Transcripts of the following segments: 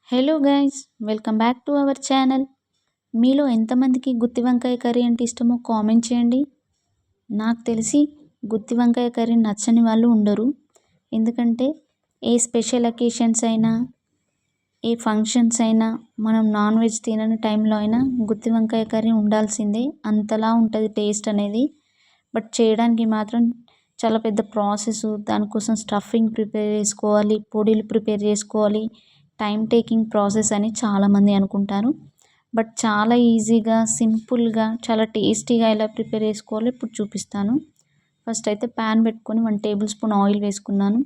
Hello guys, welcome back to our channel. మీలో ఎంతమందికి గుత్తి వంకాయ కర్రీ అంటే ఇష్టమో కామెంట్ చేయండి. నాకు తెలిసి గుత్తి వంకాయ కర్రీ నచ్చని వాళ్ళు ఉండరు. ఎందుకంటే ఏ స్పెషల్ అకేషన్స్ అయినా, ఏ ఫంక్షన్స్ అయినా, మనం నాన్ వెజ్ తినని టైంలో అయినా గుత్తి వంకాయ కర్రీ ఉండాల్సిందే. అంతలా ఉంటుంది టేస్ట్ అనేది. బట్ చేయడానికి మాత్రం చాలా పెద్ద ప్రాసెస్. దానికోసం స్టఫింగ్ ప్రిపేర్ చేసుకోవాలి, పొడిలు ప్రిపేర్ చేసుకోవాలి, టైం టేకింగ్ ప్రాసెస్ అని చాలామంది అనుకుంటారు. బట్ చాలా ఈజీగా, సింపుల్గా, చాలా టేస్టీగా ఎలా ప్రిపేర్ చేసుకోవాలో ఇప్పుడు చూపిస్తాను. ఫస్ట్ అయితే ప్యాన్ పెట్టుకొని 1 టేబుల్ స్పూన్ ఆయిల్ వేసుకున్నాను.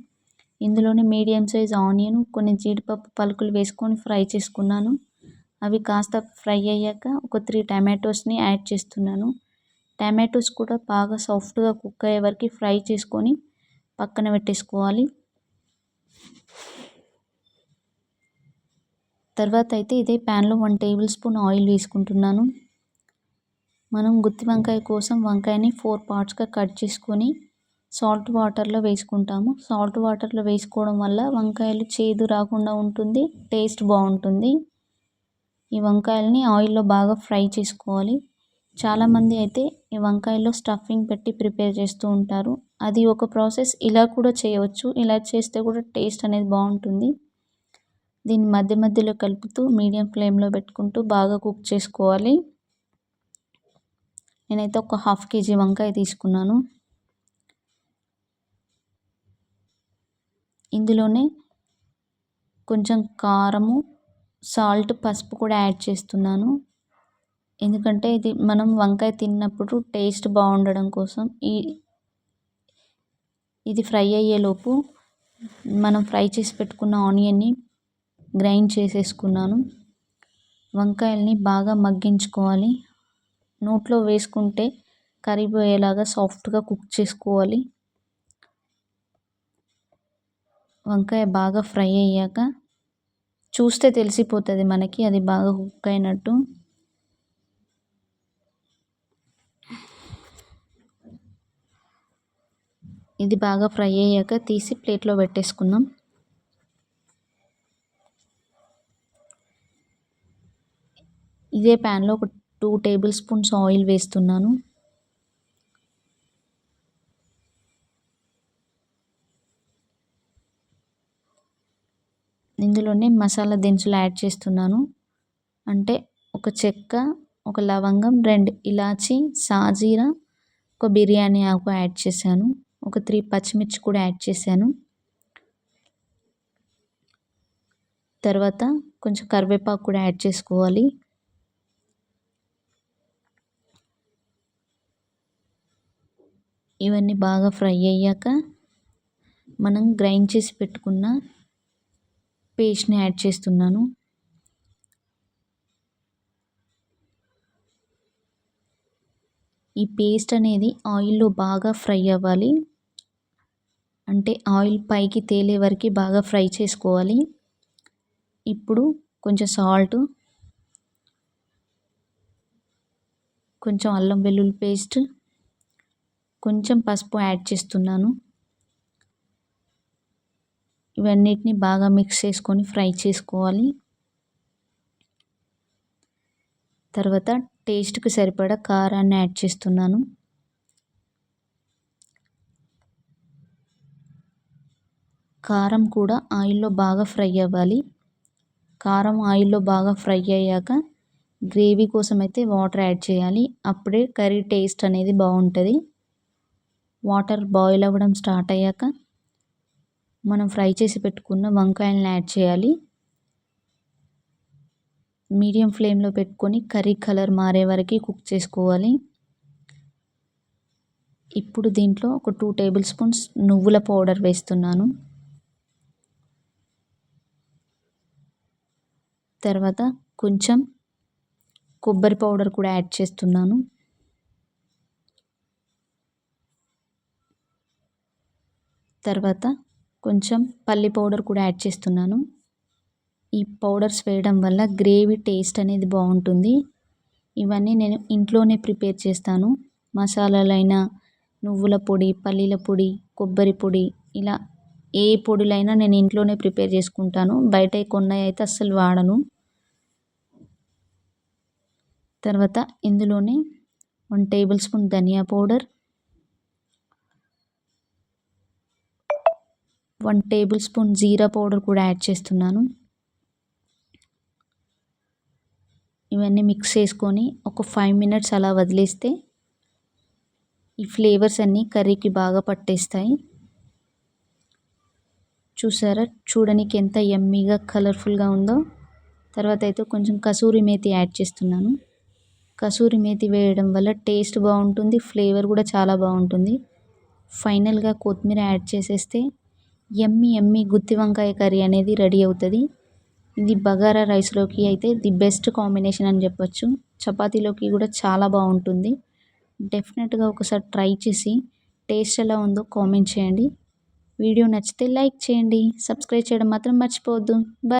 ఇందులోనే మీడియం సైజ్ ఆనియన్, కొన్ని జీడిపప్పు పలుకులు వేసుకొని ఫ్రై చేసుకున్నాను. అవి కాస్త ఫ్రై అయ్యాక ఒక 3 టమాటోస్ని యాడ్ చేస్తున్నాను. టమాటోస్ కూడా బాగా సాఫ్ట్గా కుక్ అయ్యే వరకు ఫ్రై చేసుకొని పక్కన పెట్టేసుకోవాలి. తర్వాత అయితే ఇదే ప్యాన్లో 1 టేబుల్ స్పూన్ ఆయిల్ వేసుకుంటున్నాను. మనం గుత్తి వంకాయ కోసం వంకాయని 4 పార్ట్స్గా కట్ చేసుకొని సాల్ట్ వాటర్లో వేసుకుంటాము. సాల్ట్ వాటర్లో వేసుకోవడం వల్ల వంకాయలు చేదు రాకుండా ఉంటుంది, టేస్ట్ బాగుంటుంది. ఈ వంకాయలని ఆయిల్లో బాగా ఫ్రై చేసుకోవాలి. చాలామంది అయితే ఈ వంకాయలో స్టఫింగ్ పెట్టి ప్రిపేర్ చేస్తూ ఉంటారు. అది ఒక ప్రాసెస్. ఇలా కూడా చేయవచ్చు. ఇలా చేస్తే కూడా టేస్ట్ అనేది బాగుంటుంది. దీన్ని మధ్య మధ్యలో కలుపుతూ మీడియం ఫ్లేమ్లో పెట్టుకుంటూ బాగా కుక్ చేసుకోవాలి. నేనైతే ఒక 1/2 kg వంకాయ తీసుకున్నాను. ఇందులోనే కొంచెం కారము, సాల్ట్, పసుపు కూడా యాడ్ చేస్తున్నాను. ఎందుకంటే ఇది మనం వంకాయ తిన్నప్పుడు టేస్ట్ బాగుండడం కోసం. ఇది ఫ్రై అయ్యేలోపు మనం ఫ్రై చేసి పెట్టుకున్న ఆనియన్ని గ్రైండ్ చేసేసుకున్నాను. వంకాయల్ని బాగా మగ్గించుకోవాలి. నోట్లో వేసుకుంటే కరిగిపోయేలాగా సాఫ్ట్గా కుక్ చేసుకోవాలి. వంకాయ బాగా ఫ్రై అయ్యాక చూస్తే తెలిసిపోతుంది మనకి అది బాగా కుక్ అయినట్టు. ఇది బాగా ఫ్రై అయ్యాక తీసి ప్లేట్లో పెట్టేసుకుందాం. ఇదే ప్యాన్లో ఒక 2 టేబుల్ స్పూన్స్ ఆయిల్ వేస్తున్నాను. ఇందులోనే మసాలా దినుసులు యాడ్ చేస్తున్నాను. అంటే ఒక చెక్క, ఒక లవంగం, 2 ఇలాచి, సాజీరా, ఒక బిర్యానీ ఆకు యాడ్ చేశాను. ఒక 3 పచ్చిమిర్చి కూడా యాడ్ చేశాను. తర్వాత కొంచెం కరివేపాకు కూడా యాడ్ చేసుకోవాలి. ఇవన్నీ బాగా ఫ్రై అయ్యాక మనం గ్రైండ్ చేసి పెట్టుకున్న పేస్ట్ని యాడ్ చేస్తున్నాను. ఈ పేస్ట్ అనేది ఆయిల్లో బాగా ఫ్రై అవ్వాలి. అంటే ఆయిల్ పైకి తేలే వరకు బాగా ఫ్రై చేసుకోవాలి. ఇప్పుడు కొంచెం సాల్ట్, కొంచెం అల్లం వెల్లుల్లి పేస్ట్, కొంచెం పసుపు యాడ్ చేస్తున్నాను. ఇవన్నిటిని బాగా మిక్స్ చేసుకొని ఫ్రై చేసుకోవాలి. తర్వాత టేస్ట్కి సరిపడా కారాన్ని యాడ్ చేస్తున్నాను. కారం కూడా ఆయిల్లో బాగా ఫ్రై అవ్వాలి. కారం ఆయిల్లో బాగా ఫ్రై అయ్యాక గ్రేవీ కోసం అయితే వాటర్ యాడ్ చేయాలి. అప్పుడే కర్రీ టేస్ట్ అనేది బాగుంటుంది. వాటర్ బాయిల్ అవ్వడం స్టార్ట్ అయ్యాక మనం ఫ్రై చేసి పెట్టుకున్న వంకాయలను యాడ్ చేయాలి. మీడియం ఫ్లేమ్లో పెట్టుకొని కర్రీ కలర్ మారే వరకు కుక్ చేసుకోవాలి. ఇప్పుడు దీంట్లో ఒక 2 టేబుల్ స్పూన్స్ నువ్వుల పౌడర్ వేస్తున్నాను. తర్వాత కొంచెం కొబ్బరి పౌడర్ కూడా యాడ్ చేస్తున్నాను. తర్వాత కొంచెం పల్లి పౌడర్ కూడా యాడ్ చేస్తున్నాను. ఈ పౌడర్స్ వేయడం వల్ల గ్రేవీ టేస్ట్ అనేది బాగుంటుంది. ఇవన్నీ నేను ఇంట్లోనే ప్రిపేర్ చేస్తాను. మసాలాలైనా, నువ్వుల పొడి, పల్లీల పొడి, కొబ్బరి పొడి, ఇలా ఏ పొడులైనా నేను ఇంట్లోనే ప్రిపేర్ చేసుకుంటాను. బయట కొన్నవి అయితే అస్సలు వాడను. తర్వాత ఇందులోనే 1 టేబుల్ స్పూన్ ధనియా పౌడర్, 1 టేబుల్ స్పూన్ జీరా పౌడర్ కూడా యాడ్ చేస్తున్నాను. ఇవన్నీ మిక్స్ చేసుకొని ఒక 5 మినిట్స్ అలా వదిలేస్తే ఈ ఫ్లేవర్స్ అన్నీ కర్రీకి బాగా పట్టేస్తాయి. చూసారా, చూడడానికి ఎంత యమ్మీగా కలర్ఫుల్గా ఉందో. తర్వాత అయితే కొంచెం కసూరి మేతి యాడ్ చేస్తున్నాను. కసూరి మేతి వేయడం వల్ల టేస్ట్ బాగుంటుంది, ఫ్లేవర్ కూడా చాలా బాగుంటుంది. ఫైనల్గా కొత్తిమీర యాడ్ చేసేస్తే యమ్మీ యమ్మీ గుత్తి వంకాయ కర్రీ అనేది రెడీ అవుతుంది. ఇది బగారా రైస్లోకి అయితే ది బెస్ట్ కాంబినేషన్ అని చెప్పొచ్చు. చపాతీలోకి కూడా చాలా బాగుంటుంది. డెఫినెట్గా ఒకసారి ట్రై చేసి టేస్ట్ ఎలా ఉందో కామెంట్ చేయండి. వీడియో నచ్చితే లైక్ చేయండి, సబ్స్క్రైబ్ చేయడం మాత్రం మర్చిపోవద్దు. బాయ్.